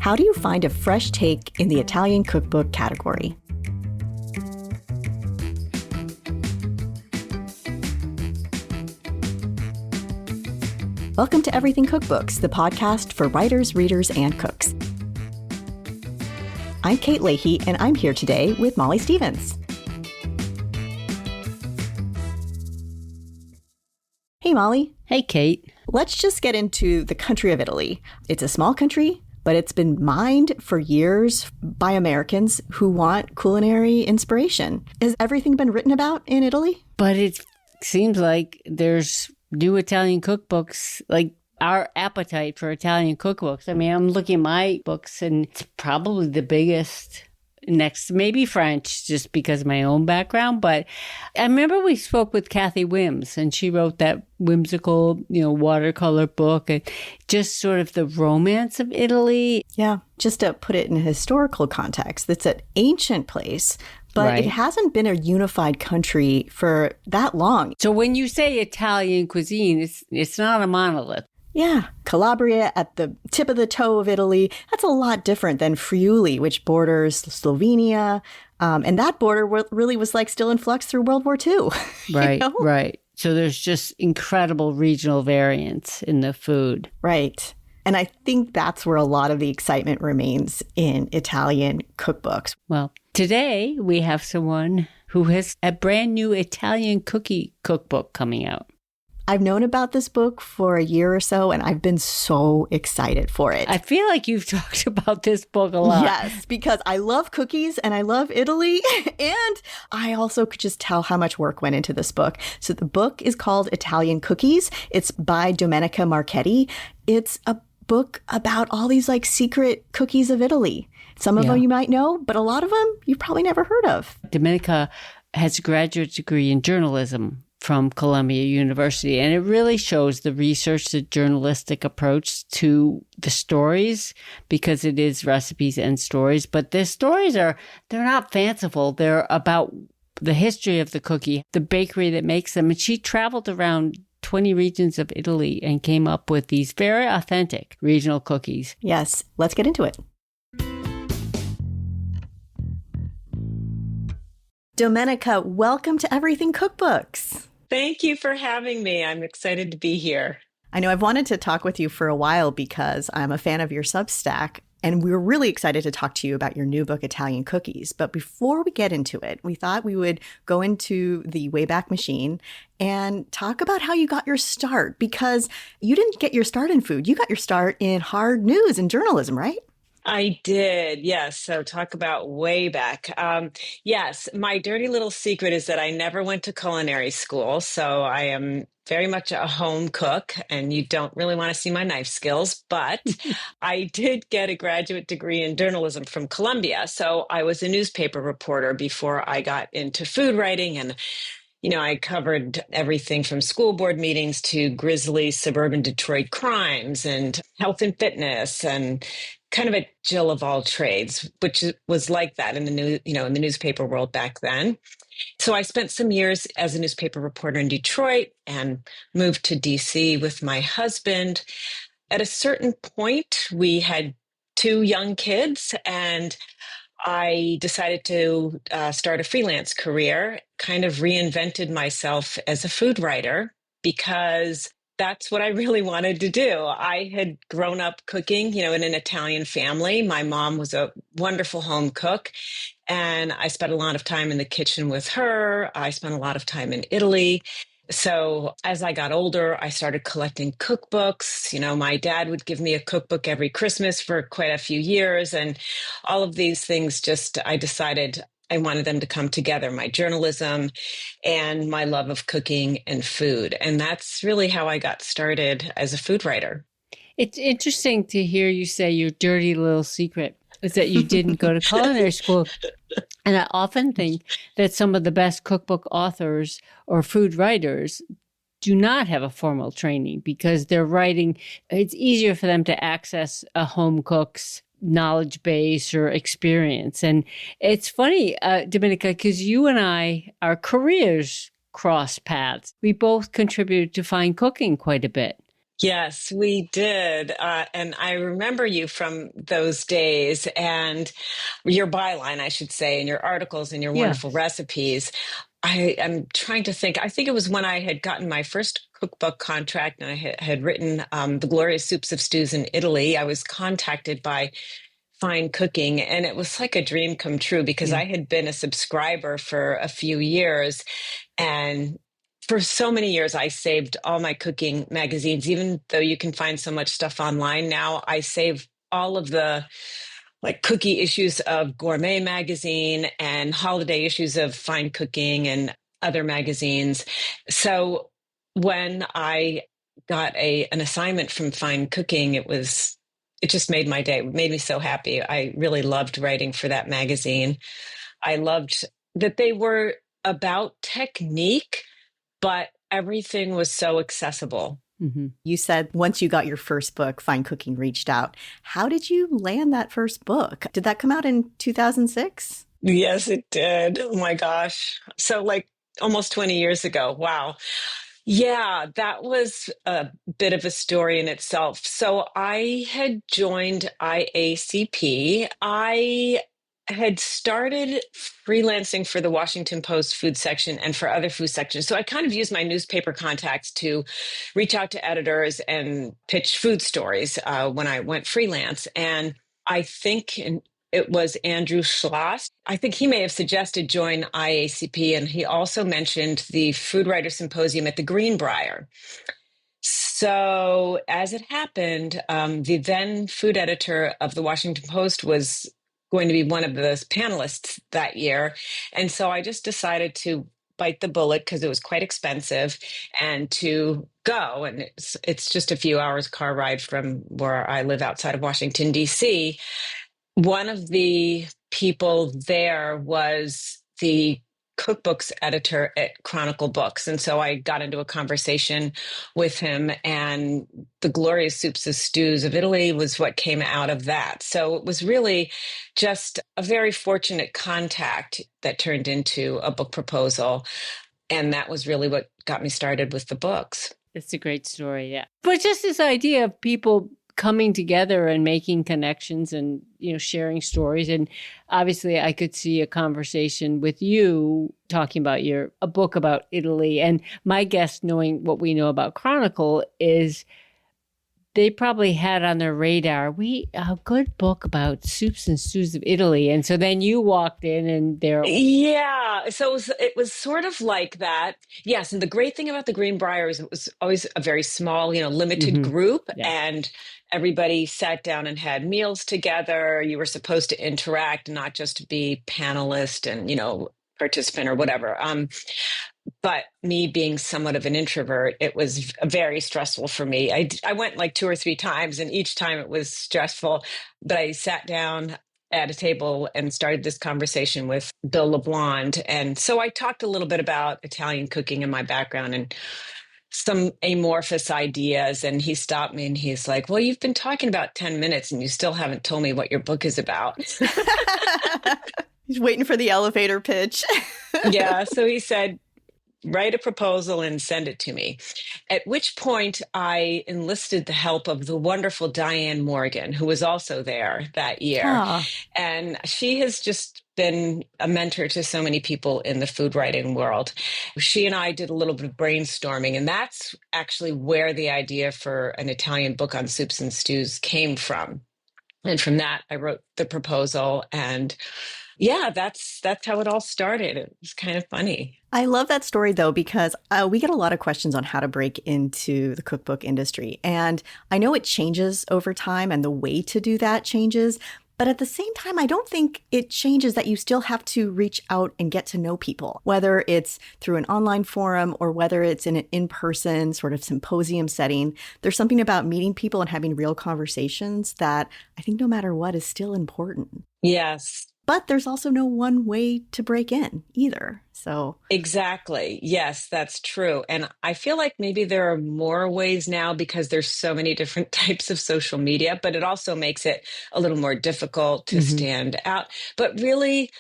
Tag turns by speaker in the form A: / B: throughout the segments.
A: How do you find a fresh take in the Italian cookbook category? Welcome to Everything Cookbooks, the podcast for writers, readers, and cooks. I'm Kate Leahy, and I'm here today with Molly Stevens. Hey, Molly.
B: Hey, Kate.
A: Let's just get into the country of Italy. It's a small country, but it's been mined for years by Americans who want culinary inspiration. Has everything been written about in Italy?
B: But it seems like there's new Italian cookbooks, like our appetite for Italian cookbooks. I mean, I'm looking at my books and it's probably the biggest next, maybe French, just because of my own background. But I remember we spoke with Kathy Wims and she wrote that whimsical, watercolor book and just sort of the romance of Italy.
A: Yeah, just to put it in a historical context, it's an ancient place, but
B: Right.
A: It hasn't been a unified country for that long.
B: So when you say Italian cuisine, it's not a monolith.
A: Yeah, Calabria at the tip of the toe of Italy, that's a lot different than Friuli, which borders Slovenia. And that border really was like still in flux through World War II.
B: Right, right. So there's just incredible regional variance in the food.
A: Right. And I think that's where a lot of the excitement remains in Italian cookbooks.
B: Well, today we have someone who has a brand new Italian cookie cookbook coming out.
A: I've known about this book for a year or so, and I've been so excited for it.
B: I feel like you've talked about this book a lot.
A: Yes, because I love cookies and I love Italy. And I also could just tell how much work went into this book. So the book is called Italian Cookies. It's by Domenica Marchetti. It's a book about all these like secret cookies of Italy. Some of them you might know, but a lot of them you've probably never heard of.
B: Domenica has a graduate degree in journalism from Columbia University, and it really shows the research, the journalistic approach to the stories, because it is recipes and stories. But the stories they're not fanciful. They're about the history of the cookie, the bakery that makes them. And she traveled around 20 regions of Italy and came up with these very authentic regional cookies.
A: Yes, let's get into it. Domenica, welcome to Everything Cookbooks.
C: Thank you for having me. I'm excited to be here.
A: I know I've wanted to talk with you for a while because I'm a fan of your Substack, and we were really excited to talk to you about your new book, Italian Cookies. But before we get into it, we thought we would go into the Wayback Machine and talk about how you got your start, because you didn't get your start in food. You got your start in hard news and journalism, right?
C: I did, yes. So talk about way back. Yes, my dirty little secret is that I never went to culinary school. So I am very much a home cook, and you don't really want to see my knife skills. But I did get a graduate degree in journalism from Columbia. So I was a newspaper reporter before I got into food writing. And I covered everything from school board meetings to grisly suburban Detroit crimes and health and fitness, and kind of a Jill of all trades, which was like that in the newspaper world back then. So I spent some years as a newspaper reporter in Detroit and moved to DC with my husband. At a certain point, we had 2 young kids, and I decided to start a freelance career, kind of reinvented myself as a food writer, because that's what I really wanted to do. I had grown up cooking, in an Italian family. My mom was a wonderful home cook, and I spent a lot of time in the kitchen with her. I spent a lot of time in Italy. So as I got older, I started collecting cookbooks. My dad would give me a cookbook every Christmas for quite a few years. And all of these things I decided I wanted them to come together, my journalism and my love of cooking and food. And that's really how I got started as a food writer.
B: It's interesting to hear you say your dirty little secret is that you didn't go to culinary school. And I often think that some of the best cookbook authors or food writers do not have a formal training, because they're writing, it's easier for them to access a home cook's knowledge base or experience. And it's funny, Domenica, because you and I, our careers crossed paths. We both contributed to fine cooking quite a bit.
C: Yes, we did. And I remember you from those days and your byline, I should say, and your articles and your wonderful
B: Yes.
C: recipes. I am trying to think. I think it was when I had gotten my first cookbook contract and I had written The Glorious Soups of Stews in Italy. I was contacted by Fine Cooking, and it was like a dream come true because
B: Yeah.
C: I had been a subscriber for a few years. And for so many years, I saved all my cooking magazines, even though you can find so much stuff online now. I save all of the like cookie issues of Gourmet magazine and holiday issues of Fine Cooking and other magazines. So when I got an assignment from Fine Cooking, it just made my day. It made me so happy. I really loved writing for that magazine. I loved that they were about technique, but everything was so accessible.
B: Hmm.
A: You said once you got your first book, Fine Cooking reached out. How did you land that first book? Did that come out in 2006?
C: Yes, it did. Oh my gosh. So, like almost 20 years ago. Wow. Yeah, that was a bit of a story in itself. So I had joined IACP. I had started freelancing for the Washington Post food section and for other food sections. So I kind of used my newspaper contacts to reach out to editors and pitch food stories when I went freelance. And I think it was Andrew Schloss. I think he may have suggested join IACP, and he also mentioned the Food Writer Symposium at the Greenbrier. So, as it happened, the then food editor of the Washington Post was going to be one of the panelists that year. And so I just decided to bite the bullet because it was quite expensive and to go. And it's just a few hours car ride from where I live outside of Washington, D.C. One of the people there was the cookbooks editor at Chronicle Books. And so I got into a conversation with him, and The Glorious Soups and Stews of Italy was what came out of that. So it was really just a very fortunate contact that turned into a book proposal. And that was really what got me started with the books.
B: It's a great story, yeah. But just this idea of people coming together and making connections and, sharing stories. And obviously I could see a conversation with you talking about a book about Italy. And my guess, knowing what we know about Chronicle, is they probably had on their radar, a good book about soups and stews of Italy. And so then you walked in and there.
C: Yeah. So it was sort of like that. Yes. And the great thing about the Greenbrier is it was always a very small, limited group.
B: Yeah.
C: And everybody sat down and had meals together. You were supposed to interact, not just to be panelist and, participant or whatever. But me being somewhat of an introvert, it was very stressful for me. I went like 2 or 3 times, and each time it was stressful. But I sat down at a table and started this conversation with Bill LeBlond. And so I talked a little bit about Italian cooking and my background and some amorphous ideas. And he stopped me and he's like, well, you've been talking about 10 minutes and you still haven't told me what your book is about.
A: He's waiting for the elevator pitch.
C: Yeah. So he said, write a proposal and send it to me. At which point I enlisted the help of the wonderful Diane Morgan, who was also there that year.
A: Ah.
C: And she has just been a mentor to so many people in the food writing world. She and I did a little bit of brainstorming, and that's actually where the idea for an Italian book on soups and stews came from. And from that, I wrote the proposal, and yeah, that's how it all started. It was kind of funny.
A: I love that story, though, because we get a lot of questions on how to break into the cookbook industry. And I know it changes over time and the way to do that changes. But at the same time, I don't think it changes that you still have to reach out and get to know people, whether it's through an online forum or whether it's in an in-person sort of symposium setting. There's something about meeting people and having real conversations that I think no matter what is still important.
C: Yes.
A: But there's also no one way to break in either. So
C: exactly. Yes, that's true. And I feel like maybe there are more ways now because there's so many different types of social media, but it also makes it a little more difficult to stand out. But really,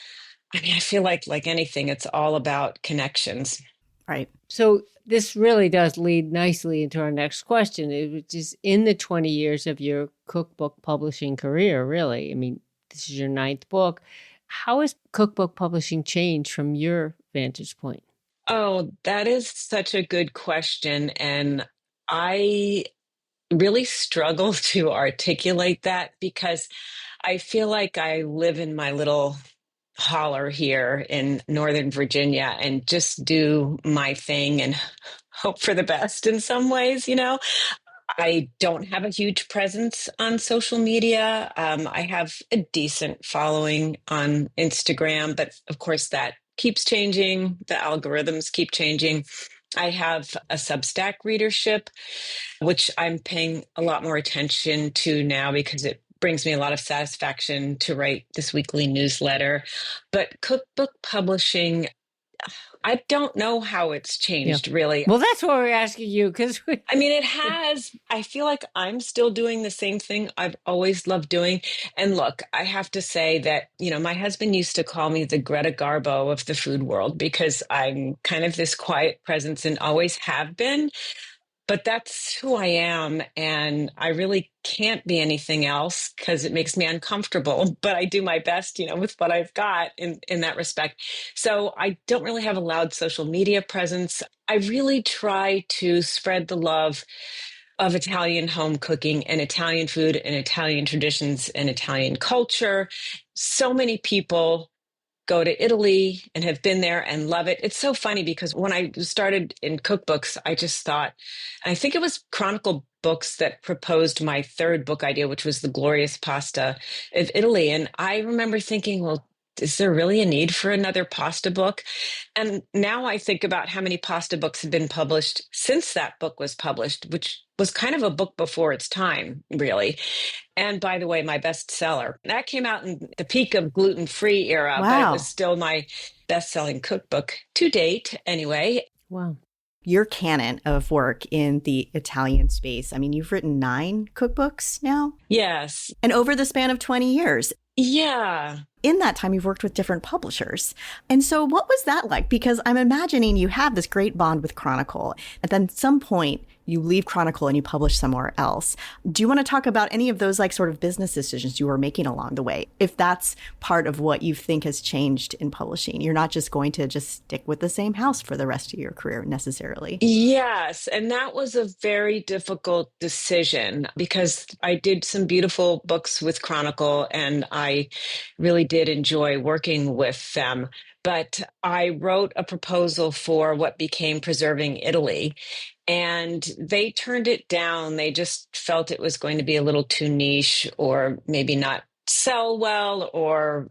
C: I mean, I feel like anything, it's all about connections.
A: Right.
B: So this really does lead nicely into our next question, which is in the 20 years of your cookbook publishing career, really. I mean, this is your ninth book. How has cookbook publishing changed from your vantage point?
C: Oh, that is such a good question. And I really struggle to articulate that because I feel like I live in my little holler here in Northern Virginia and just do my thing and hope for the best in some ways, you know? I don't have a huge presence on social media. I have a decent following on Instagram, but of course that keeps changing. The algorithms keep changing. I have a Substack readership, which I'm paying a lot more attention to now because it brings me a lot of satisfaction to write this weekly newsletter. But cookbook publishing, I don't know how it's
B: Yeah.
C: changed really.
B: Well, that's why we're asking you, because
C: I mean, it has. I feel like I'm still doing the same thing I've always loved doing. And look, I have to say that, you know, my husband used to call me the Greta Garbo of the food world because I'm kind of this quiet presence and always have been. But that's who I am. And I really can't be anything else because it makes me uncomfortable. But I do my best, you know, with what I've got in that respect. So I don't really have a loud social media presence. I really try to spread the love of Italian home cooking and Italian food and Italian traditions and Italian culture. So many people go to Italy and have been there and love it. It's so funny because when I started in cookbooks, I just thought, I think it was Chronicle Books that proposed my third book idea, which was the glorious pasta of Italy. And I remember thinking, well, is there really a need for another pasta book? And now I think about how many pasta books have been published since that book was published, which was kind of a book before its time, really. And by the way, my bestseller. That came out in the peak of gluten-free era, but it was
A: Wow.
C: still my best-selling cookbook to date anyway.
B: wow.
A: Your canon of work in the Italian space. I mean, you've written 9 cookbooks now,
C: Yes.
A: and over the span of 20 years.
C: Yeah.
A: In that time, you've worked with different publishers. And so what was that like? Because I'm imagining you have this great bond with Chronicle, and then at some point you leave Chronicle and you publish somewhere else. Do you want to talk about any of those like sort of business decisions you were making along the way? If that's part of what you think has changed in publishing, you're not just going to just stick with the same house for the rest of your career necessarily.
C: Yes. And that was a very difficult decision because I did some beautiful books with Chronicle and I really did enjoy working with them. But I wrote a proposal for what became Preserving Italy, and they turned it down. They just felt it was going to be a little too niche or maybe not sell well or,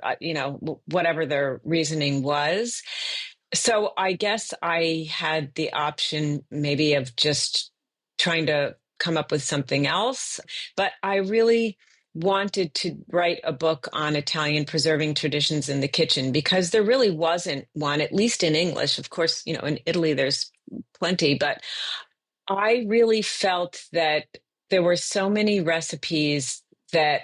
C: whatever their reasoning was. So I guess I had the option maybe of just trying to come up with something else. But I really wanted to write a book on Italian preserving traditions in the kitchen because there really wasn't one, at least in English. Of course, you know, in Italy, there's plenty, but I really felt that there were so many recipes that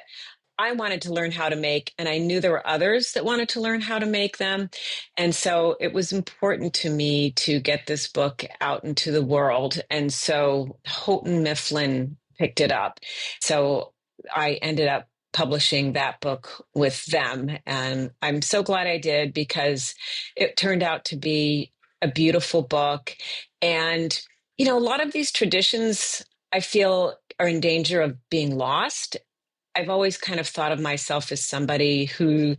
C: I wanted to learn how to make, and I knew there were others that wanted to learn how to make them. And so it was important to me to get this book out into the world. And so Houghton Mifflin picked it up. So I ended up publishing that book with them. And I'm so glad I did because it turned out to be a beautiful book. And, you know, a lot of these traditions I feel are in danger of being lost. I've always kind of thought of myself as somebody who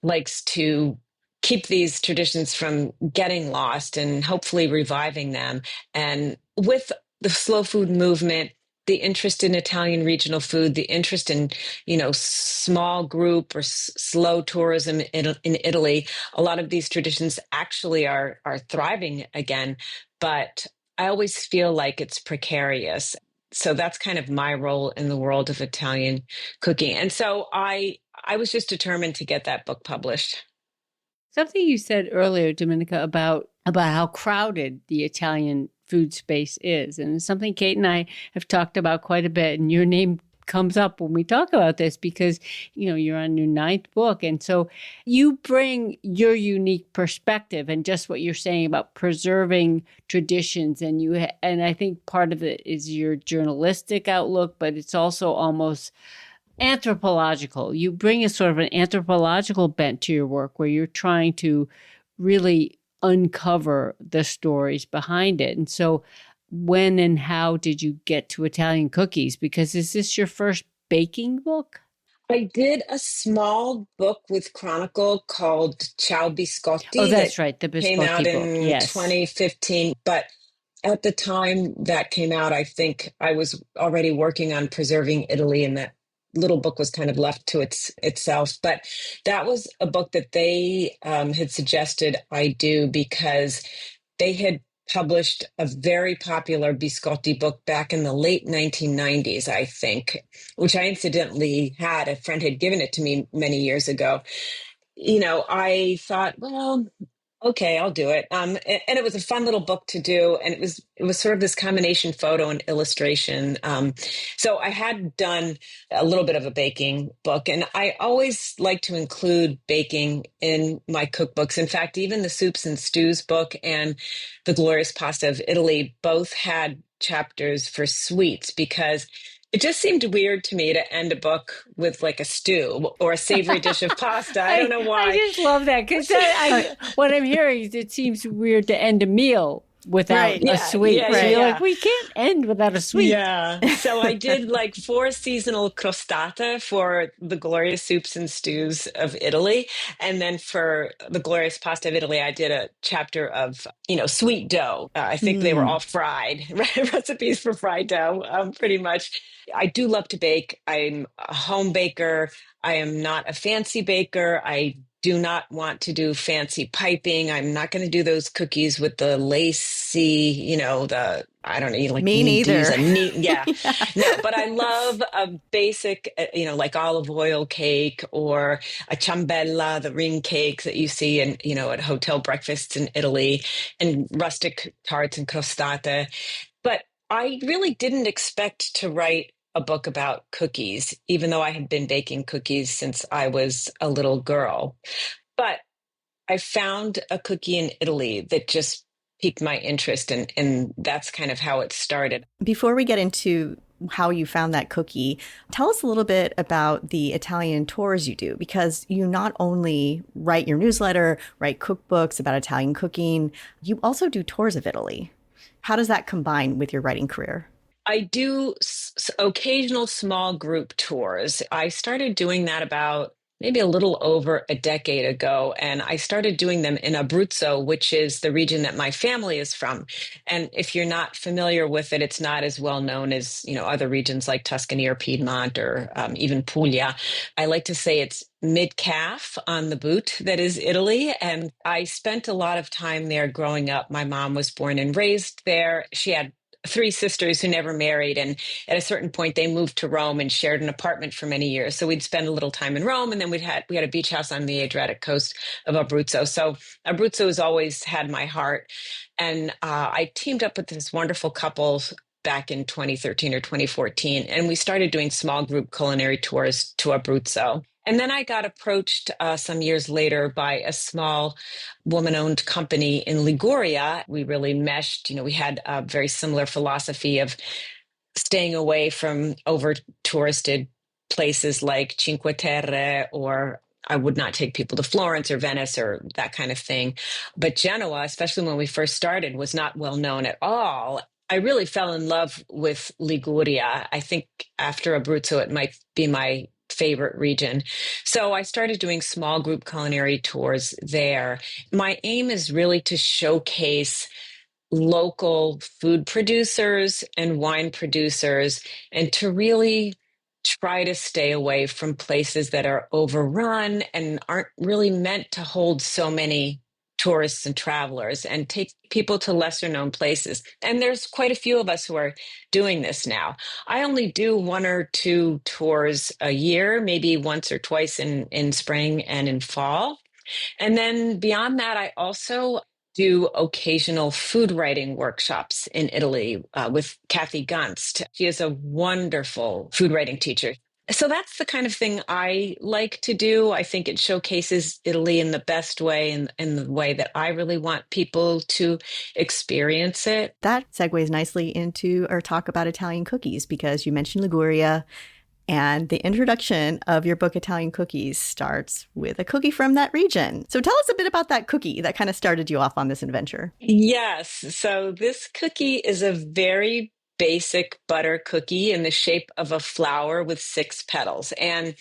C: likes to keep these traditions from getting lost and hopefully reviving them. And with the slow food movement, the interest in Italian regional food, the interest in, you know, small group or slow tourism in Italy, a lot of these traditions actually are thriving again. But I always feel like it's precarious. So that's kind of my role in the world of Italian cooking. And so I was just determined to get that book published.
B: Something you said earlier, Domenica, about how crowded the Italian food space is. And it's something Kate and I have talked about quite a bit. And your name comes up when we talk about this because, you're on your ninth book. And so you bring your unique perspective and just what you're saying about preserving traditions. And and I think part of it is your journalistic outlook, but it's also almost anthropological. You bring a sort of an anthropological bent to your work where you're trying to really uncover the stories behind it. And so when and how did you get to Italian cookies? Because is this your first baking book?
C: I did a small book with Chronicle called Ciao
B: Oh,
C: Biscotti that
B: that's right. The
C: came out
B: Biscotti book.
C: in
B: Yes.
C: 2015. But at the time that came out, I think I was already working on preserving Italy, and that little book was kind of left to itself. But that was a book that they had suggested I do because they had published a very popular biscotti book back in the late 1990s, I think, which I incidentally had. A friend had given it to me many years ago. I thought, well, okay, I'll do it. And it was a fun little book to do, and it was sort of this combination photo and illustration. So I had done a little bit of a baking book, and I always like to include baking in my cookbooks. In fact, even the soups and stews book and the Glorious Pasta of Italy both had chapters for sweets because it just seemed weird to me to end a book with like a stew or a savory dish of pasta. I don't know
B: I
C: why.
B: just love that because what I'm hearing is it seems weird to end a meal without
A: Right.
B: a
C: Yeah,
B: sweet.
C: yeah,
B: So
C: yeah,
A: Right.
B: you're like,
C: yeah.
B: we can't end without a sweet.
C: Yeah. So I did like 4 seasonal crostate for the glorious soups and stews of Italy. And then for the glorious pasta of Italy, I did a chapter of, sweet dough. I think they were all
A: Mm.
C: fried, right? Recipes for fried dough, pretty much. I do love to bake. I'm a home baker. I am not a fancy baker. I do not want to do fancy piping. I'm not going to do those cookies with the lacy, I don't know, you like
A: Me
C: need to use
A: neither.
C: a neat, yeah.
A: Yeah.
C: No, but I love a basic, like olive oil cake or a ciambella, the ring cakes that you see in, at hotel breakfasts in Italy, and rustic tarts and crostate. But I really didn't expect to write a book about cookies, even though I had been baking cookies since I was a little girl. But I found a cookie in Italy that just piqued my interest, and that's kind of how it started.
A: Before we get into how you found that cookie, tell us a little bit about the Italian tours you do, because you not only write your newsletter, write cookbooks about Italian cooking, you also do tours of Italy. How does that combine with your writing career?
C: I do occasional small group tours. I started doing that about maybe a little over a decade ago, and I started doing them in Abruzzo, which is the region that my family is from. And if you're not familiar with it, it's not as well known as other regions like Tuscany or Piedmont or even Puglia. I like to say it's mid-calf on the boot that is Italy, and I spent a lot of time there growing up. My mom was born and raised there. She had 3 sisters who never married. And at a certain point, they moved to Rome and shared an apartment for many years. So we'd spend a little time in Rome, and then we had a beach house on the Adriatic coast of Abruzzo. So Abruzzo has always had my heart. And I teamed up with this wonderful couple back in 2013 or 2014, and we started doing small group culinary tours to Abruzzo. And then I got approached some years later by a small woman-owned company in Liguria. We really meshed. We had a very similar philosophy of staying away from over touristed places like Cinque Terre, or I would not take people to Florence or Venice or that kind of thing. But Genoa, especially when we first started, was not well known at all. I really fell in love with Liguria. I think after Abruzzo, it might be my favorite region. So I started doing small group culinary tours there. My aim is really to showcase local food producers and wine producers, and to really try to stay away from places that are overrun and aren't really meant to hold so many tourists and travelers, and take people to lesser known places. And there's quite a few of us who are doing this now. I only do 1 or 2 tours a year, maybe once or twice in spring and in fall. And then beyond that, I also do occasional food writing workshops in Italy with Kathy Gunst. She is a wonderful food writing teacher. So that's the kind of thing I like to do. I think it showcases Italy in the best way and in the way that I really want people to experience it.
A: That segues nicely into our talk about Italian cookies because you mentioned Liguria. And the introduction of your book, Italian Cookies, starts with a cookie from that region. So tell us a bit about that cookie that kind of started you off on this adventure.
C: Yes. So this cookie is a very basic butter cookie in the shape of a flower with 6 petals. And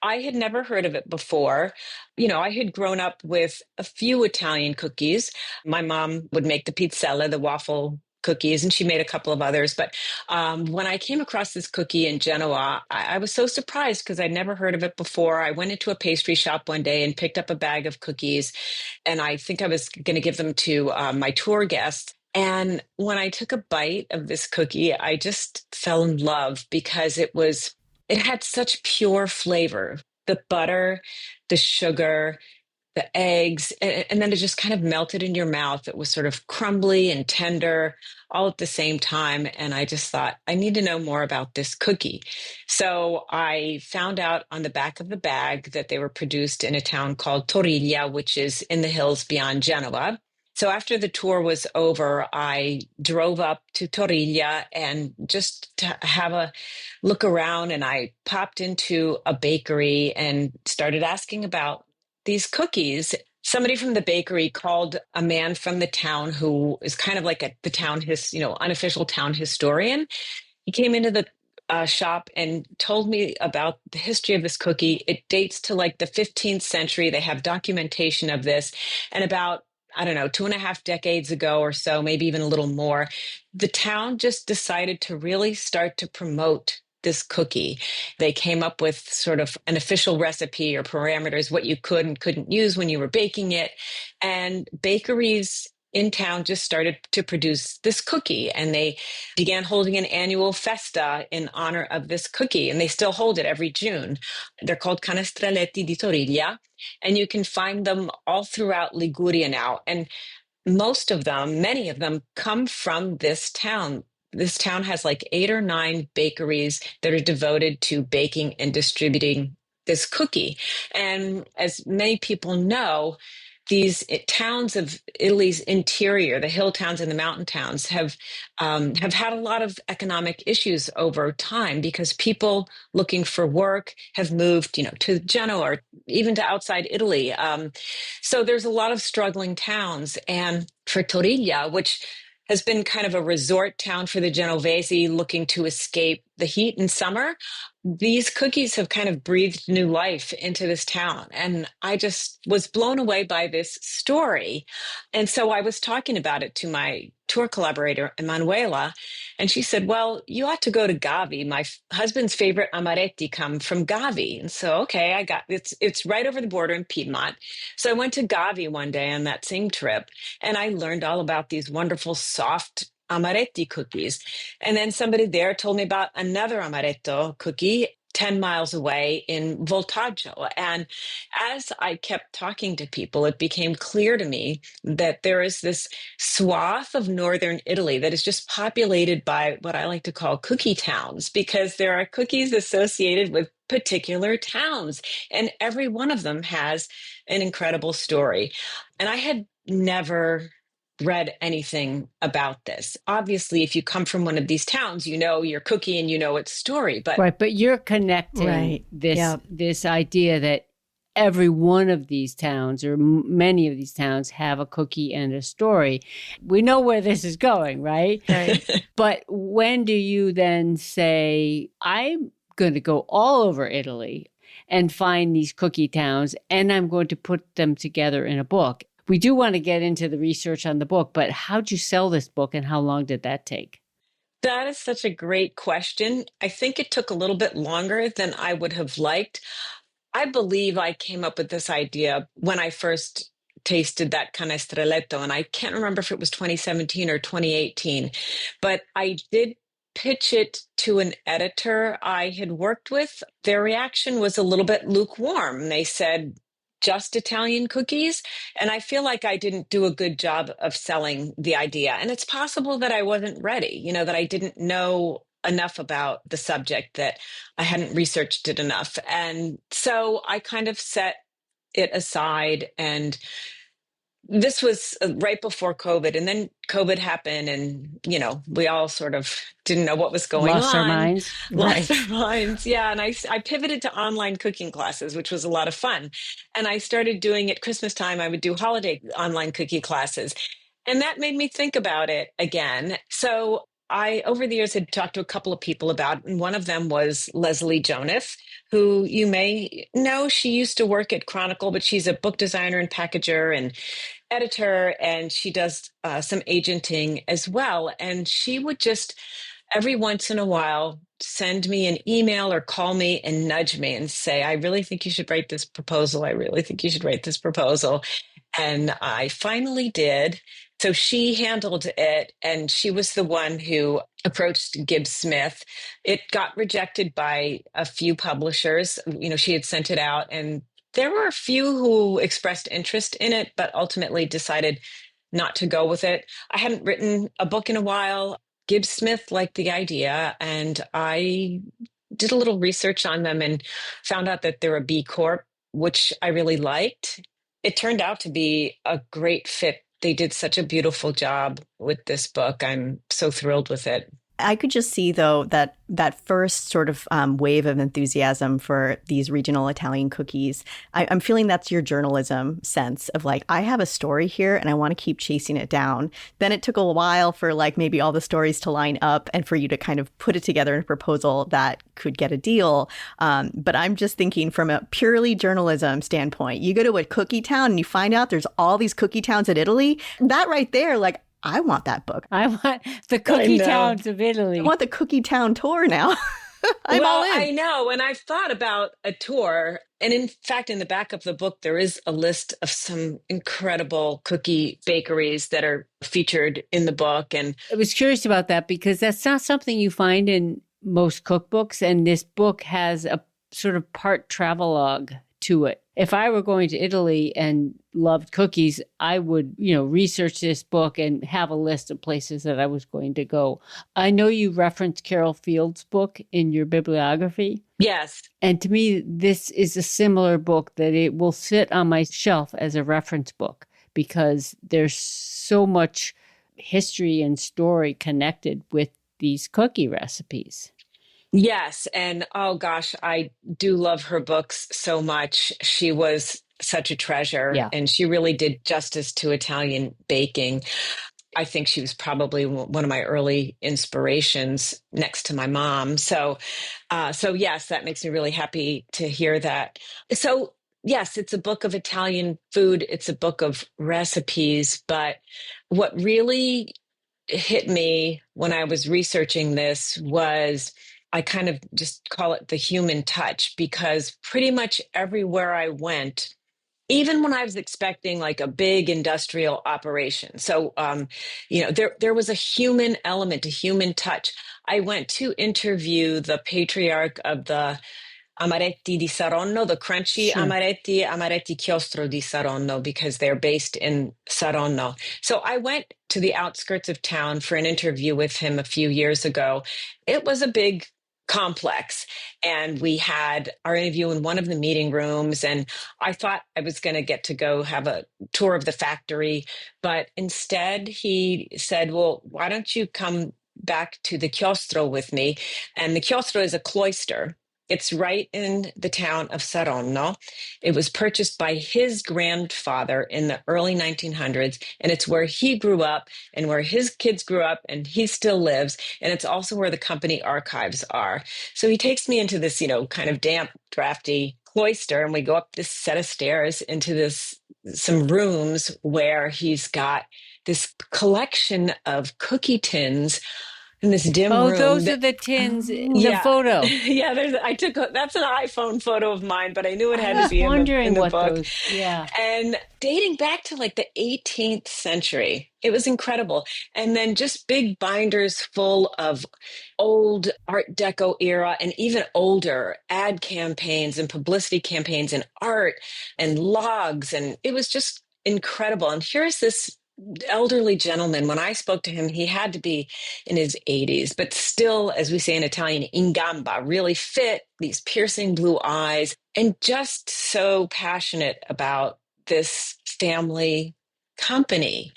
C: I had never heard of it before. I had grown up with a few Italian cookies. My mom would make the pizzella, the waffle cookies, and she made a couple of others. But when I came across this cookie in Genoa, I was so surprised because I'd never heard of it before. I went into a pastry shop one day and picked up a bag of cookies, and I think I was going to give them to my tour guests. And when I took a bite of this cookie, I just fell in love because it had such pure flavor. The butter, the sugar, the eggs, and then it just kind of melted in your mouth. It was sort of crumbly and tender all at the same time. And I just thought, I need to know more about this cookie. So I found out on the back of the bag that they were produced in a town called Toriglia, which is in the hills beyond Genoa. So after the tour was over, I drove up to Toriglia and just to have a look around, and I popped into a bakery and started asking about these cookies. Somebody from the bakery called a man from the town who is kind of like the town unofficial town historian. He came into the shop and told me about the history of this cookie. It dates to like the 15th century. They have documentation of this. And about, I don't know, 2.5 decades ago or so, maybe even a little more, the town just decided to really start to promote this cookie. They came up with sort of an official recipe or parameters, what you could and couldn't use when you were baking it. And bakeries in town just started to produce this cookie, and they began holding an annual festa in honor of this cookie, and they still hold it every June. They're called canestrelletti di Toriglia, and you can find them all throughout Liguria now. And many of them come from this town. This town has like 8 or 9 bakeries that are devoted to baking and distributing this cookie. And as many people know, these towns of Italy's interior, the hill towns and the mountain towns, have had a lot of economic issues over time because people looking for work have moved, to Genoa or even to outside Italy. So there's a lot of struggling towns, and for Toriglia, which has been kind of a resort town for the Genovese looking to escape the heat in summer, these cookies have kind of breathed new life into this town. And I just was blown away by this story. And so I was talking about it to my tour collaborator, Emanuela, and she said, well, you ought to go to Gavi. My husband's favorite amaretti come from Gavi. And so, okay, it's right over the border in Piedmont. So I went to Gavi one day on that same trip, and I learned all about these wonderful soft amaretti cookies. And then somebody there told me about another amaretto cookie 10 miles away in Voltaggio. And as I kept talking to people, it became clear to me that there is this swath of northern Italy that is just populated by what I like to call cookie towns, because there are cookies associated with particular towns, and every one of them has an incredible story. And I had never read anything about this. Obviously, if you come from one of these towns, you know your cookie and you know its story. But
B: right, but you're connecting
A: Right.
B: this
A: Yep.
B: this idea that every one of these towns or many of these towns have a cookie and a story. We know where this is going, right?
A: Right.
B: But when do you then say, I'm going to go all over Italy and find these cookie towns, and I'm going to put them together in a book? We do want to get into the research on the book, but how'd you sell this book and how long did that take?
C: That is such a great question. I think it took a little bit longer than I would have liked. I believe I came up with this idea when I first tasted that canestrelletto, and I can't remember if it was 2017 or 2018, but I did pitch it to an editor I had worked with. Their reaction was a little bit lukewarm. They said, just Italian cookies. And I feel like I didn't do a good job of selling the idea. And it's possible that I wasn't ready, that I didn't know enough about the subject, that I hadn't researched it enough. And so I kind of set it aside, and this was right before COVID, and then COVID happened, and we all sort of didn't know what was going
B: Lost our
C: on,
B: minds.
C: lost
A: Right.
C: our minds. Yeah, and I pivoted to online cooking classes, which was a lot of fun, and I started doing at Christmas time. I would do holiday online cookie classes, and that made me think about it again. So I, over the years, had talked to a couple of people about it, and one of them was Leslie Jonas, who you may know. She used to work at Chronicle, but she's a book designer and packager and editor, and she does some agenting as well. And she would just every once in a while send me an email or call me and nudge me and say, I really think you should write this proposal. I really think you should write this proposal. And I finally did. So she handled it, and she was the one who approached Gibbs Smith. It got rejected by a few publishers. She had sent it out, and there were a few who expressed interest in it, but ultimately decided not to go with it. I hadn't written a book in a while. Gibbs Smith liked the idea, and I did a little research on them and found out that they're a B Corp, which I really liked. It turned out to be a great fit. They did such a beautiful job with this book. I'm so thrilled with it.
A: I could just see, though, that first sort of wave of enthusiasm for these regional Italian cookies. I'm feeling that's your journalism sense of like, I have a story here and I want to keep chasing it down. Then it took a while for like maybe all the stories to line up and for you to kind of put it together in a proposal that could get a deal. But I'm just thinking from a purely journalism standpoint, you go to a cookie town and you find out there's all these cookie towns in Italy. That right there, like, I want that book.
B: I want the cookie towns of Italy.
A: I want the cookie town tour now. I'm all in.
C: I know. And I've thought about a tour. And in fact, in the back of the book, there is a list of some incredible cookie bakeries that are featured in the book. And
B: I was curious about that because that's not something you find in most cookbooks. And this book has a sort of part travelogue to it. If I were going to Italy and loved cookies, I would, research this book and have a list of places that I was going to go. I know you referenced Carol Field's book in your bibliography.
C: yes.
B: And to me, this is a similar book that it will sit on my shelf as a reference book because there's so much history and story connected with these cookie recipes.
C: Yes. And oh gosh, I do love her books so much. She was such a treasure,
B: Yeah.
C: and she really did justice to Italian baking. I think she was probably one of my early inspirations next to my mom. So yes, that makes me really happy to hear that. So yes, it's a book of Italian food. It's a book of recipes, but what really hit me when I was researching this was I kind of just call it the human touch, because pretty much everywhere I went, even when I was expecting like a big industrial operation. So, there was a human element, a human touch. I went to interview the patriarch of the Amaretti di Saronno, the crunchy
B: Sure.
C: Amaretti Chiostro di Saronno, because they're based in Saronno. So I went to the outskirts of town for an interview with him a few years ago. It was a big complex, and we had our interview in one of the meeting rooms, and I thought I was going to get to go have a tour of the factory, but instead he said, well, why don't you come back to the chiostro with me? And the chiostro is a cloister. It's right in the town of Saronno. It was purchased by his grandfather in the early 1900s, and it's where he grew up and where his kids grew up, and he still lives. And it's also where the company archives are. So he takes me into this, kind of damp, drafty cloister, and we go up this set of stairs into some rooms where he's got this collection of cookie tins. in this dim
B: Oh,
C: room
B: those are
C: that,
B: the tins in the
C: yeah,
B: photo.
C: yeah, that's an iPhone photo of mine, but I knew it
B: I
C: had to
B: was
C: be in
B: wondering
C: the
B: what
C: book.
B: those, yeah.
C: And dating back to like the 18th century, it was incredible. And then just big binders full of old Art Deco era and even older ad campaigns and publicity campaigns and art and logs. And it was just incredible. And here's this elderly gentleman. When I spoke to him, he had to be in his 80s, but still, as we say in Italian, in gamba, really fit, these piercing blue eyes, and just so passionate about this family company.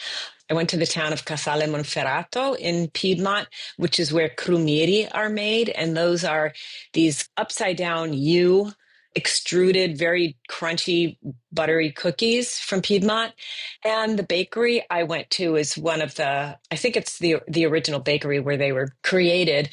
C: I went to the town of Casale Monferrato in Piedmont, which is where crumiri are made. And those are these upside down U extruded, very crunchy, buttery cookies from Piedmont. And the bakery I went to is one of I think it's the original bakery where they were created.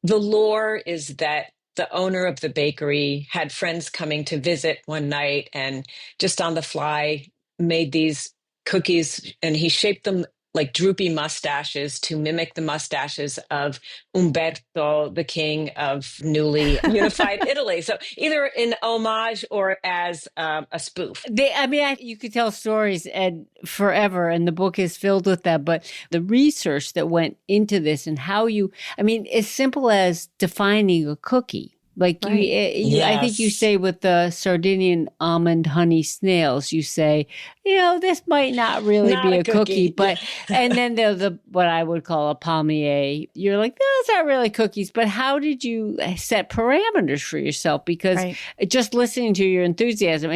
C: The lore is that the owner of the bakery had friends coming to visit one night and just on the fly made these cookies, and he shaped them like droopy mustaches to mimic the mustaches of Umberto, the king of newly unified Italy. So either in homage or as a spoof.
B: You could tell stories and forever, and the book is filled with that. But the research that went into this and as simple as defining a cookie. Like
A: Right.
B: I think you
C: Yes.
B: say with the Sardinian almond honey snails, you say, this might not really
C: Not
B: be
C: a
B: a cookie,
C: cookie. Yeah.
B: but and then there's what I would call a palmier. You're like, those aren't really cookies. But how did you set parameters for yourself? Because
A: Right.
B: just listening to your enthusiasm,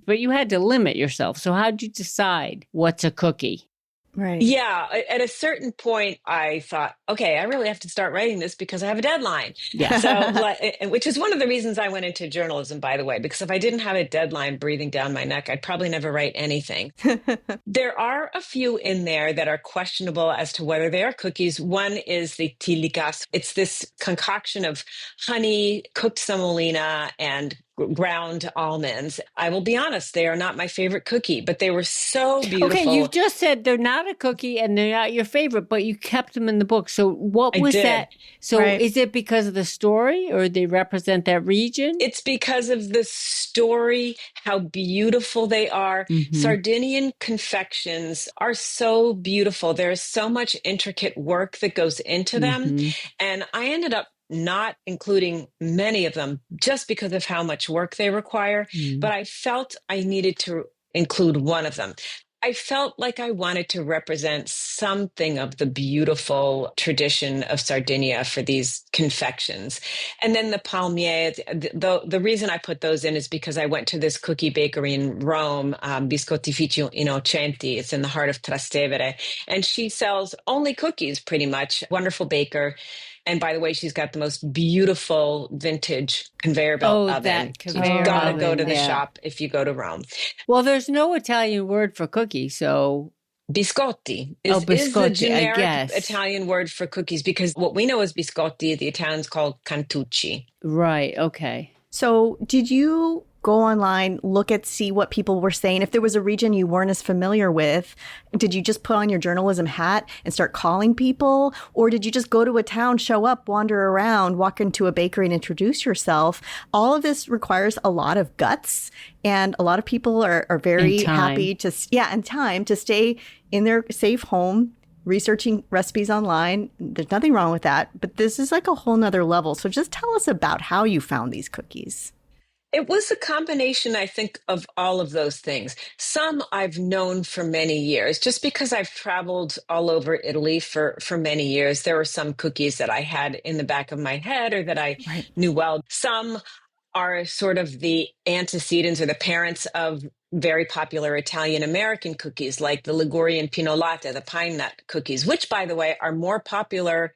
B: but you had to limit yourself. So how did you decide what's a cookie?
A: Right.
C: Yeah, at a certain point, I thought, okay, I really have to start writing this because I have a deadline.
B: Yeah.
C: So, which is one of the reasons I went into journalism, by the way, because if I didn't have a deadline breathing down my neck, I'd probably never write anything. There are a few in there that are questionable as to whether they are cookies. One is the tilikas. It's this concoction of honey, cooked semolina, and ground almonds. I will be honest, they are not my favorite cookie, but they were so
B: Okay,
C: beautiful.
B: you've just said they're not a cookie and they're not your favorite, but you kept them in the book. So what
C: I
B: was
C: did.
B: that? So
A: Right.
B: is it because of the story or they represent that region?
C: It's because of the story, how beautiful they are.
B: Mhm.
C: Sardinian confections are so beautiful. There's so much intricate work that goes into them.
B: Mhm.
C: And I ended up not including many of them just because of how much work they require.
B: Mhm.
C: But I felt I needed to include one of them. I felt like I wanted to represent something of the beautiful tradition of Sardinia for these confections. And then the palmier, the reason I put those in is because I went to this cookie bakery in Rome, Biscottificio Innocenti. It's in the heart of Trastevere. And she sells only cookies, pretty much. Wonderful baker. And by the way, she's got the most beautiful vintage conveyor belt oven.
B: That conveyor
C: You've got to go
B: oven,
C: to the
B: yeah.
C: shop if you go to Rome.
B: Well, there's no Italian word for cookie, so
C: Biscotti is the
B: biscotti, I
C: generic
B: guess.
C: Italian word for cookies, because what we know as biscotti, the Italians call cantucci.
B: Right, okay.
A: So did you go online, see what people were saying? If there was a region you weren't as familiar with, did you just put on your journalism hat and start calling people? Or did you just go to a town, show up, wander around, walk into a bakery and introduce yourself? All of this requires a lot of guts. And a lot of people are very happy and time to stay in their safe home, researching recipes online. There's nothing wrong with that, but this is like a whole nother level. So just tell us about how you found these cookies.
C: It was a combination, I think, of all of those things. Some I've known for many years, just because I've traveled all over Italy for many years. There were some cookies that I had in the back of my head or that I knew well. Some are sort of the antecedents or the parents of very popular Italian American cookies, like the Ligurian pinolate, the pine nut cookies, which, by the way, are more popular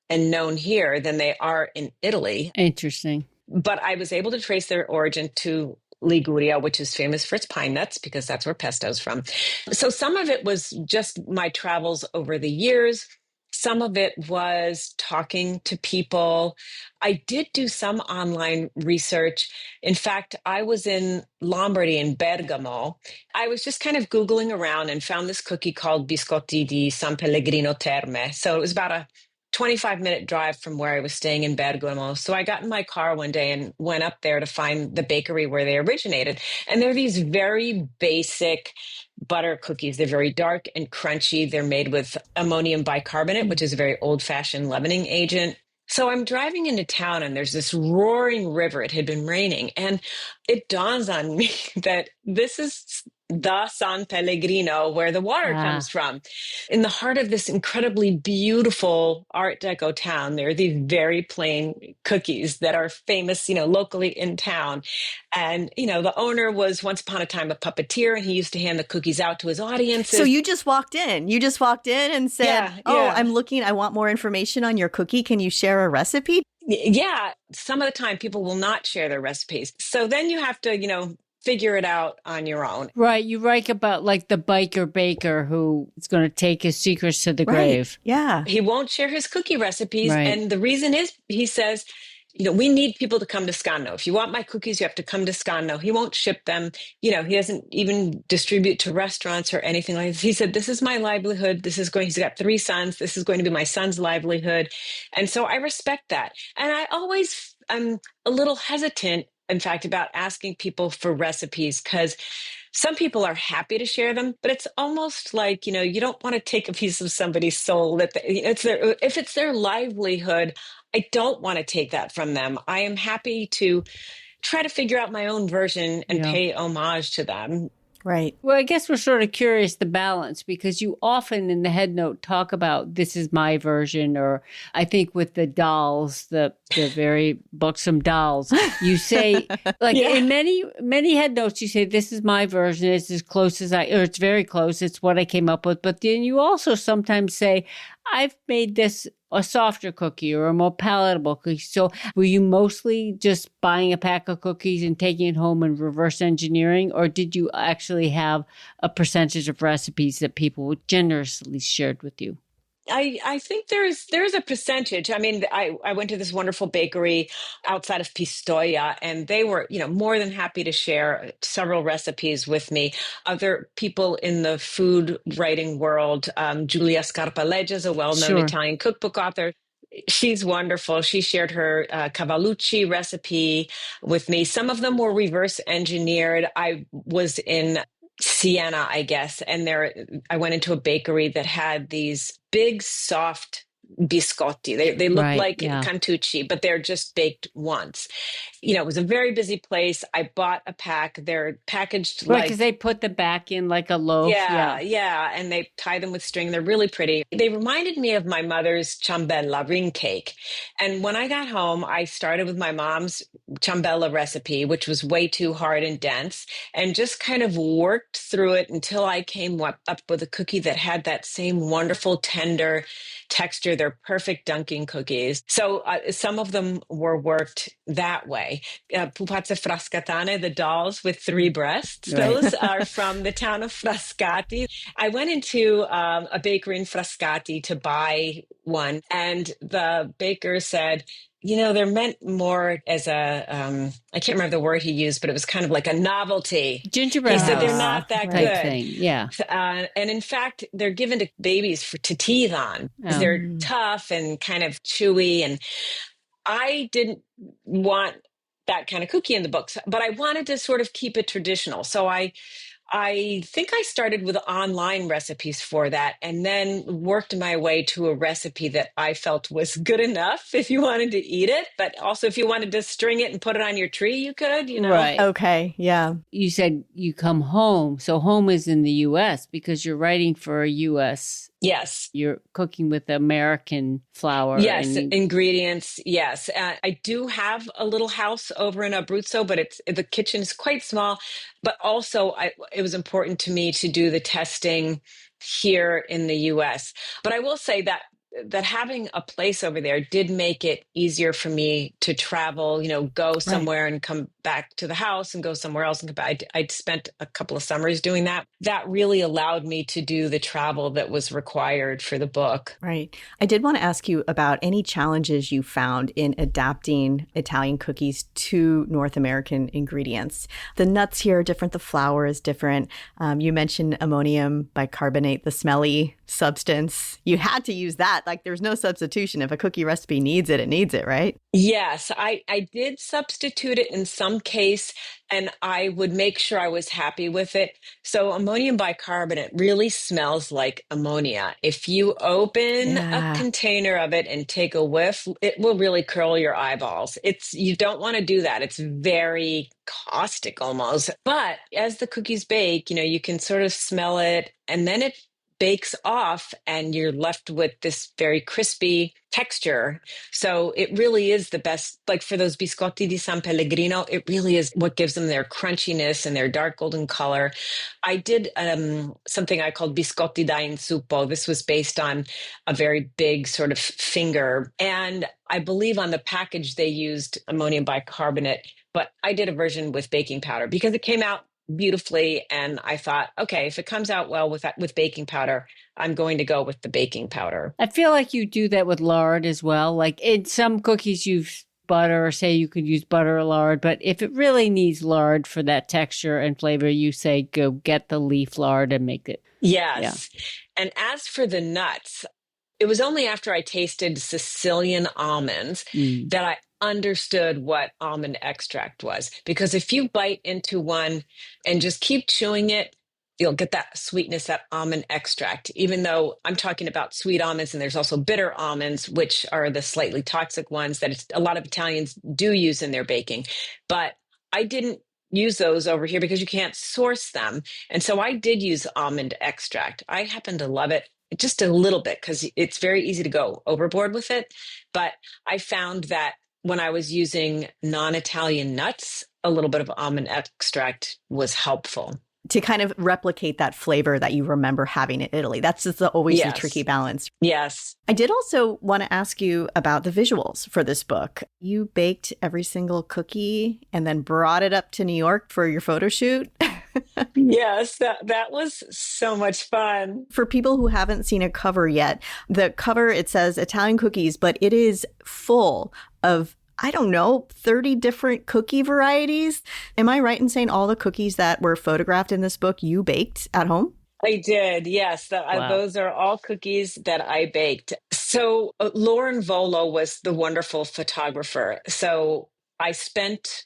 C: and known here than they are in Italy.
B: Interesting.
C: But I was able to trace their origin to Liguria, which is famous for its pine nuts, because that's where pesto's from. So some of it was just my travels over the years. Some of it was talking to people. I did do some online research. In fact, I was in Lombardy, in Bergamo. I was just kind of Googling around and found this cookie called Biscotti di San Pellegrino Terme. So it was about a 25-minute drive from where I was staying in Bergamo. So I got in my car one day and went up there to find the bakery where they originated. And they're these very basic butter cookies. They're very dark and crunchy. They're made with ammonium bicarbonate, which is a very old-fashioned leavening agent. So I'm driving into town and there's this roaring river. It had been raining. And it dawns on me that this is the San Pellegrino where the water comes from. In the heart of this incredibly beautiful Art Deco town, there are these very plain cookies that are famous, locally in town. And, the owner was once upon a time a puppeteer, and he used to hand the cookies out to his audiences.
A: So you just walked in. You just walked in and said, I want more information on your cookie. Can you share a recipe?
C: Yeah. Some of the time people will not share their recipes. So then you have to, figure it out on your own.
B: Right. You write about like the biker baker who is going to take his secrets to the grave.
A: Yeah.
C: He won't share his cookie recipes.
B: Right.
C: And the reason is, he says, we need people to come to Scano. If you want my cookies, you have to come to Scano. He won't ship them. He doesn't even distribute to restaurants or anything like this. He said, this is my livelihood. He's got 3 sons. This is going to be my son's livelihood. And so I respect that. And I'm a little hesitant, in fact, about asking people for recipes, because some people are happy to share them, but it's almost like, you don't want to take a piece of somebody's soul if it's their livelihood. I don't want to take that from them. I am happy to try to figure out my own version and pay homage to them.
A: Right.
B: Well, I guess we're sort of curious the balance, because you often in the headnote talk about this is my version, or I think with the dolls, the very buxom dolls, you say in many headnotes, you say this is my version. It's as close as or it's very close. It's what I came up with. But then you also sometimes say, I've made this a softer cookie or a more palatable cookie. So were you mostly just buying a pack of cookies and taking it home and reverse engineering? Or did you actually have a percentage of recipes that people generously shared with you?
C: I think there's a percentage. I mean, I went to this wonderful bakery outside of Pistoia, and they were, more than happy to share several recipes with me. Other people in the food writing world, Giulia Scarpaleggia is a well-known Italian cookbook author. She's wonderful. She shared her Cavallucci recipe with me. Some of them were reverse engineered. I was in Siena, I guess, and I went into a bakery that had these big, soft biscotti. They look like cantucci, but they're just baked once. It was a very busy place. I bought a pack. They're packaged
B: because they put the back in like a loaf.
C: Yeah, and they tie them with string. They're really pretty. They reminded me of my mother's ciambella ring cake. And when I got home, I started with my mom's ciambella recipe, which was way too hard and dense, and just kind of worked through it until I came up with a cookie that had that same wonderful, tender texture. They're perfect dunking cookies. So some of them were worked that way. Pupazze frascatane, the dolls with 3 breasts, those are from the town of Frascati. I went into a bakery in Frascati to buy one, and the baker said, they're meant more as I can't remember the word he used, but it was kind of like a novelty.
B: Gingerbread.
C: He said they're not that good.
B: Thing. Yeah.
C: And in fact, they're given to babies to teeth on. They're tough and kind of chewy. And I didn't want that kind of cookie in the books, but I wanted to sort of keep it traditional. So I think I started with online recipes for that, and then worked my way to a recipe that I felt was good enough if you wanted to eat it, but also if you wanted to string it and put it on your tree, you could,
B: Right.
A: Okay. Yeah.
B: You said you come home. So home is in the U.S. because you're writing for a U.S.
C: Yes.
B: You're cooking with American flour.
C: Yes, ingredients. Yes. I do have a little house over in Abruzzo, but the kitchen is quite small. But also, it was important to me to do the testing here in the U.S. But I will say that having a place over there did make it easier for me to travel, go somewhere and come back to the house and go somewhere else and come back. I'd spent a couple of summers doing that. That really allowed me to do the travel that was required for the book.
A: Right. I did want to ask you about any challenges you found in adapting Italian cookies to North American ingredients. The nuts here are different. The flour is different. You mentioned ammonium bicarbonate, the smelly substance. You had to use that that. Like there's no substitution. If a cookie recipe needs it, it needs it, right?
C: Yes, I did substitute it in some case, and I would make sure I was happy with it. So ammonium bicarbonate really smells like ammonia. If you open a
A: Yeah.
C: container of it and take a whiff, it will really curl your eyeballs. You don't want to do that. It's very caustic almost. But as the cookies bake, you can sort of smell it, and then it bakes off and you're left with this very crispy texture. So it really is the best, like for those biscotti di San Pellegrino, it really is what gives them their crunchiness and their dark golden color. I did something I called biscotti da insupo. This was based on a very big sort of finger. And I believe on the package they used ammonium bicarbonate, but I did a version with baking powder because it came out beautifully. And I thought, okay, if it comes out well with baking powder, I'm going to go with the baking powder.
B: I feel like you do that with lard as well. Like in some cookies, use butter, or say you could use butter or lard. But if it really needs lard for that texture and flavor, you say go get the leaf lard and make it.
C: Yes. Yeah. And as for the nuts, it was only after I tasted Sicilian almonds that I understood what almond extract was. Because if you bite into one and just keep chewing it, you'll get that sweetness, that almond extract, even though I'm talking about sweet almonds and there's also bitter almonds, which are the slightly toxic ones that a lot of Italians do use in their baking. But I didn't use those over here because you can't source them. And so I did use almond extract. I happen to love it just a little bit because it's very easy to go overboard with it. But I found that when I was using non-Italian nuts, a little bit of almond extract was helpful.
A: To kind of replicate that flavor that you remember having in Italy. That's just always the tricky balance.
C: Yes.
A: I did also want to ask you about the visuals for this book. You baked every single cookie and then brought it up to New York for your photo shoot.
C: Yes, that was so much fun.
A: For people who haven't seen a cover yet, the cover, it says Italian cookies, but it is full of, I don't know, 30 different cookie varieties. Am I right in saying all the cookies that were photographed in this book you baked at home?
C: I did, yes.
B: Wow.
C: Those are all cookies that I baked. So Lauren Volo was the wonderful photographer. So I spent,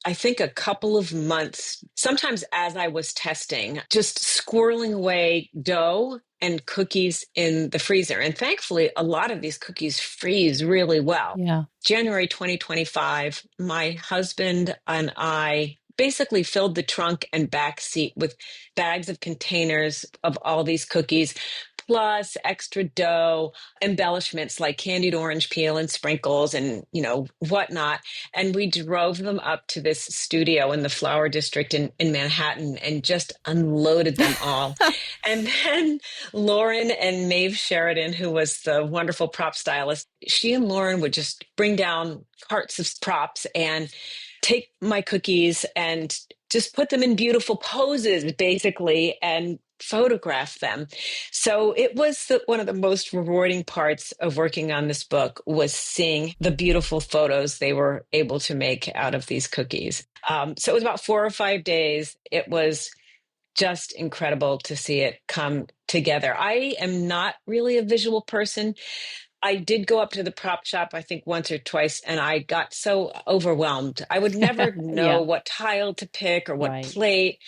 C: I think, a couple of months, sometimes as I was testing, just squirreling away dough and cookies in the freezer. And thankfully, a lot of these cookies freeze really well.
B: Yeah.
C: January 2025, my husband and I basically filled the trunk and back seat with bags of containers of all these cookies, plus extra dough, embellishments like candied orange peel and sprinkles and, whatnot. And we drove them up to this studio in the Flower District in Manhattan and just unloaded them all. And then Lauren and Maeve Sheridan, who was the wonderful prop stylist, she and Lauren would just bring down carts of props and take my cookies and just put them in beautiful poses, basically, and photograph them. So it was one of the most rewarding parts of working on this book was seeing the beautiful photos they were able to make out of these cookies. So it was about 4 or 5 days. It was just incredible to see it come together. I am not really a visual person. I did go up to the prop shop, I think once or twice, and I got so overwhelmed. I would never know what tile to pick or what plate.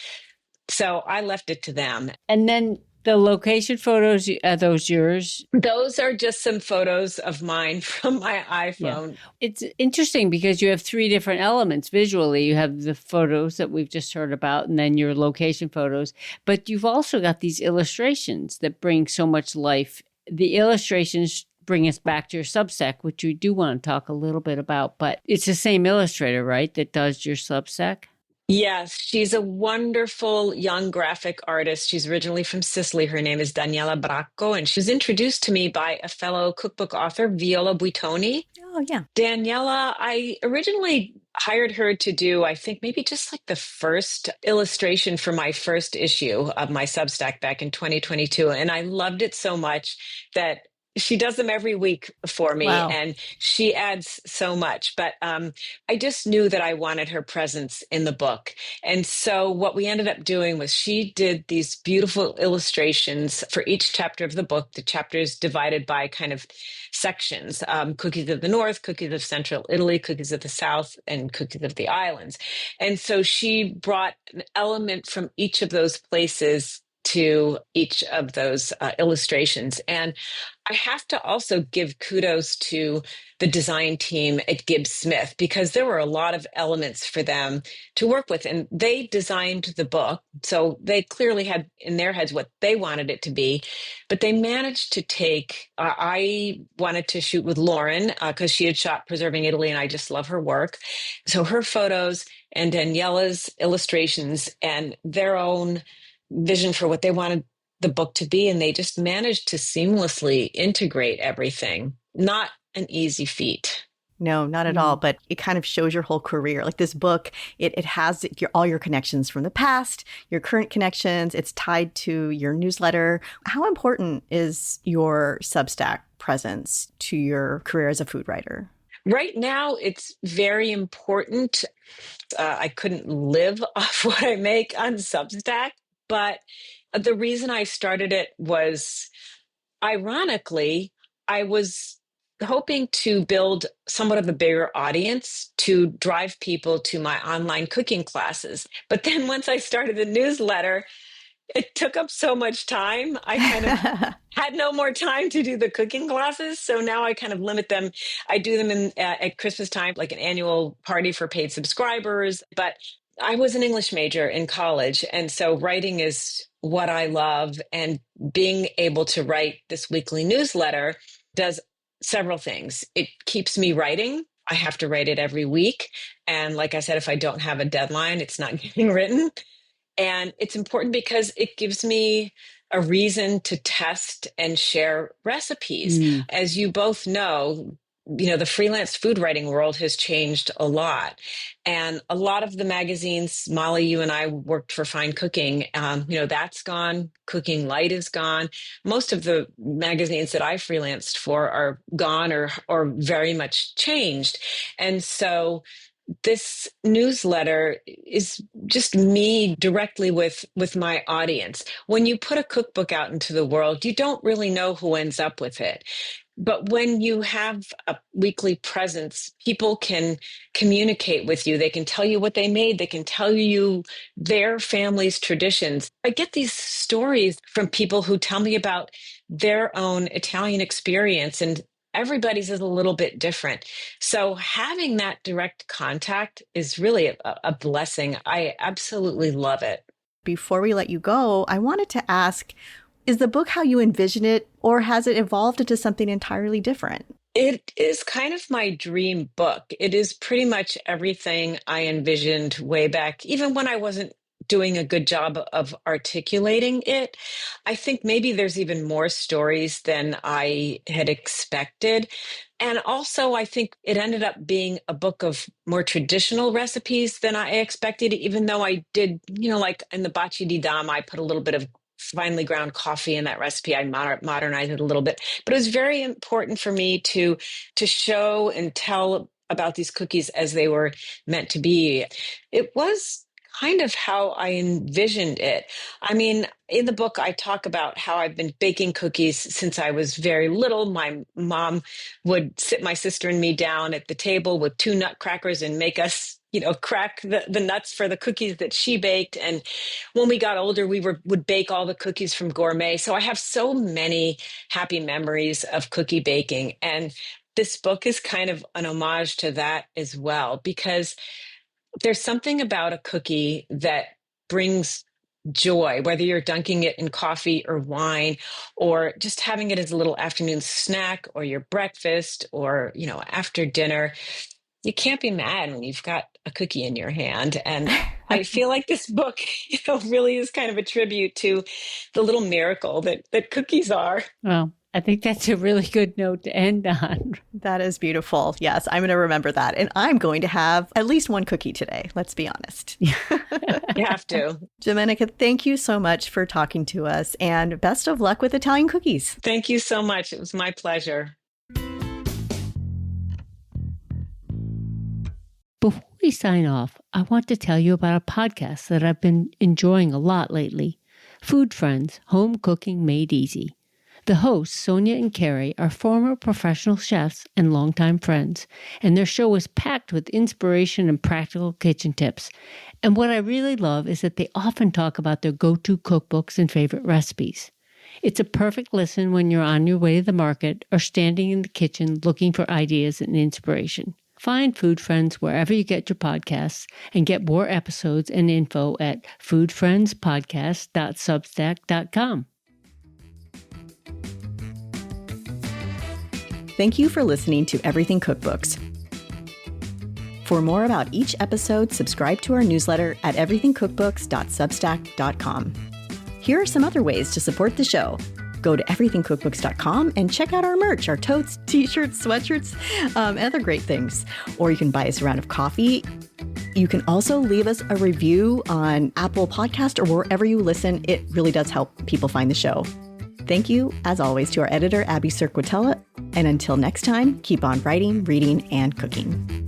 C: So I left it to them.
B: And then the location photos, are those yours?
C: Those are just some photos of mine from my iPhone.
B: Yeah. It's interesting because you have 3 different elements visually. You have the photos that we've just heard about, and then your location photos. But you've also got these illustrations that bring so much life. The illustrations bring us back to your Substack, which we do want to talk a little bit about. But it's the same illustrator, right, that does your Substack?
C: Yes, she's a wonderful young graphic artist. She's originally from Sicily. Her name is Daniela Bracco, and she was introduced to me by a fellow cookbook author, Viola Buitoni.
A: Oh, yeah.
C: Daniela, I originally hired her to do, I think, maybe just like the first illustration for my first issue of my Substack back in 2022. And I loved it so much that She does them every week for me,
A: Wow.
C: and she adds so much. But I just knew that I wanted her presence in the book. And so what we ended up doing was she did these beautiful illustrations for each chapter of the book. The chapters divided by kind of sections, cookies of the North, cookies of Central Italy, cookies of the South, and cookies of the islands. And so she brought an element from each of those places to each of those illustrations. And I have to also give kudos to the design team at Gibbs Smith because there were a lot of elements for them to work with. And they designed the book. So they clearly had in their heads what they wanted it to be. But they managed to take, I wanted to shoot with Lauren because she had shot Preserving Italy and I just love her work. So her photos and Daniela's illustrations and their own vision for what they wanted the book to be, and they just managed to seamlessly integrate everything. Not an easy feat.
A: No, not at all. But it kind of shows your whole career. Like this book, it has all your connections from the past, your current connections. It's tied to your newsletter. How important is your Substack presence to your career as a food writer?
C: Right now, it's very important. I couldn't live off what I make on Substack, but the reason I started it was ironically, I was hoping to build somewhat of a bigger audience to drive people to my online cooking classes. But then once I started the newsletter, it took up so much time. I kind of had no more time to do the cooking classes. So now I kind of limit them. I do them at Christmas time, like an annual party for paid subscribers. But I was an English major in college. And so writing is what I love. And being able to write this weekly newsletter does several things. It keeps me writing. I have to write it every week. And like I said, if I don't have a deadline, it's not getting written. And it's important because it gives me a reason to test and share recipes. As you both know, the freelance food writing world has changed a lot. And a lot of the magazines, Molly, you and I worked for Fine Cooking, that's gone. Cooking Light is gone. Most of the magazines that I freelanced for are gone or very much changed. And so this newsletter is just me directly with my audience. When you put a cookbook out into the world, you don't really know who ends up with it. But when you have a weekly presence, people can communicate with you. They can tell you what they made. They can tell you their family's traditions. I get these stories from people who tell me about their own Italian experience, and everybody's is a little bit different. So having that direct contact is really a blessing. I absolutely love it.
A: Before we let you go, I wanted to ask, is the book how you envision it, or has it evolved into something entirely different?
C: It is kind of my dream book. It is pretty much everything I envisioned way back, even when I wasn't doing a good job of articulating it. I think maybe there's even more stories than I had expected. And also, I think it ended up being a book of more traditional recipes than I expected, even though I did, like in the Bacci di Dam, I put a little bit of finely ground coffee in that recipe. I modernized it a little bit, but it was very important for me to show and tell about these cookies as they were meant to be. It was kind of how I envisioned it. I mean, in the book, I talk about how I've been baking cookies since I was very little. My mom would sit my sister and me down at the table with two nutcrackers and make us, crack the nuts for the cookies that she baked. And when we got older, would bake all the cookies from Gourmet. So I have so many happy memories of cookie baking. And this book is kind of an homage to that as well, because there's something about a cookie that brings joy, whether you're dunking it in coffee or wine, or just having it as a little afternoon snack or your breakfast or, after dinner. You can't be mad when you've got a cookie in your hand. And I feel like this book, really is kind of a tribute to the little miracle that cookies are.
B: Well, I think that's a really good note to end on.
A: That is beautiful. Yes, I'm going to remember that. And I'm going to have at least one cookie today. Let's be honest.
C: You have to.
A: Domenica, thank you so much for talking to us, and best of luck with Italian cookies.
C: Thank you so much. It was my pleasure.
B: Before we sign off, I want to tell you about a podcast that I've been enjoying a lot lately. Food Friends, Home Cooking Made Easy. The hosts, Sonia and Carrie, are former professional chefs and longtime friends, and their show is packed with inspiration and practical kitchen tips. And what I really love is that they often talk about their go-to cookbooks and favorite recipes. It's a perfect listen when you're on your way to the market or standing in the kitchen looking for ideas and inspiration. Find Food Friends wherever you get your podcasts and get more episodes and info at foodfriendspodcast.substack.com.
A: Thank you for listening to Everything Cookbooks. For more about each episode, subscribe to our newsletter at everythingcookbooks.substack.com. Here are some other ways to support the show. Go to everythingcookbooks.com and check out our merch, our totes, t-shirts, sweatshirts, and other great things. Or you can buy us a round of coffee. You can also leave us a review on Apple Podcast or wherever you listen. It really does help people find the show. Thank you, as always, to our editor, Abby Cirquitella. And until next time, keep on writing, reading, and cooking.